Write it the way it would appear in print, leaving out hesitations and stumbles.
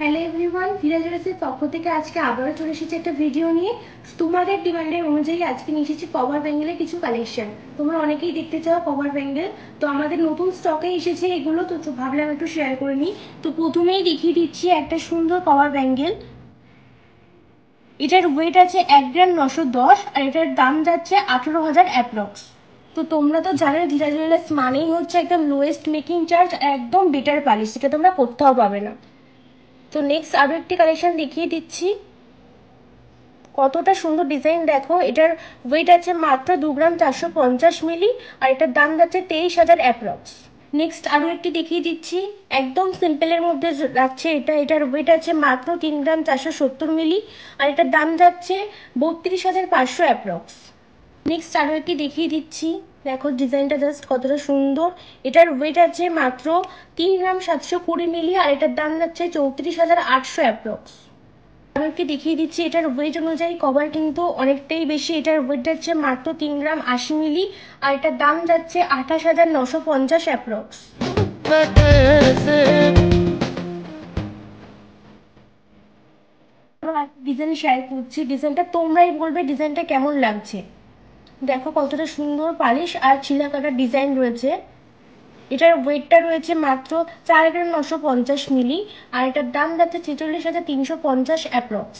Hello everyone, ভিরাজের পক্ষ থেকে আজকে আবারও চলে এসেছি একটা ভিডিও নিয়ে। তোমাদের ডিমান্ডের অনুযায়ী আজকে নিয়ে এসেছি কভার ব্যাঙ্গেলের কিছু কালেকশন। তোমরা অনেকেই দেখতে চাও কভার ব্যাঙ্গেল, তো আমাদের নতুন স্টকে এসেছে এগুলো, তো ভাবলাম একটু শেয়ার করে নিই। তো প্রথমেই দেখিয়ে দিচ্ছি একটা সুন্দর কভার ব্যাঙ্গেল। এটার ওয়েট আছে 1 গ্রাম 910 আর এটার দাম যাচ্ছে 18,000 অ্যাপ্রক্স। তো তোমরা তো জানো ধীরা জুয়েলার্স মানেই হচ্ছে একদম লোয়েস্ট মেকিং চার্জ, একদম বেটার প্রাইস, সেটা তোমরা কোথাও পাবে না। তো নেক্সট আরো একটি কালেকশন দেখিয়ে দিচ্ছি। কতটা সুন্দর ডিজাইন দেখো। এটার ওয়েট আছে মাত্র 2 গ্রাম 450 মিলি আর এটার দাম যাচ্ছে 23,000 অ্যাপ্রক্স। নেক্সট আরো একটি দেখিয়ে দিচ্ছি, একদম সিম্পলের মধ্যে যাচ্ছে এটা। এটার ওয়েট আছে মাত্র 3 গ্রাম 470 মিলি আর এটার দাম যাচ্ছে 32,500 অ্যাপ্রক্স। নেক্সট আরো একটি দেখিয়ে দিচ্ছি, দেখো ডিজাইনটা জাস্ট কতটা সুন্দর। এটার ওয়েট আছে মাত্র 3 গ্রাম 720 মিলি আর এটার দাম যাচ্ছে 34,800 অ্যাপ্রক্স। আরো একটি দেখিয়ে দিচ্ছি, এটার ওয়েট অনুযায়ী কভার কিন্তু অনেকটাই বেশি। এটার ওয়েট যাচ্ছে মাত্র 3 গ্রাম 80 মিলি আর এটার দাম যাচ্ছে 28,950 অ্যাপ্রক্স। ডিজাইন শেয়ার করছি, ডিজাইনটা তোমরাই বলবে ডিজাইনটা কেমন লাগছে। দেখো কতটা সুন্দর পালিশ আর ছিলা কাটার ডিজাইন রয়েছে। এটার ওয়েটটা রয়েছে মাত্র 4 গ্রাম 950 মিলি আর এটার দাম যাচ্ছে 46,350 অ্যাপ্রক্স।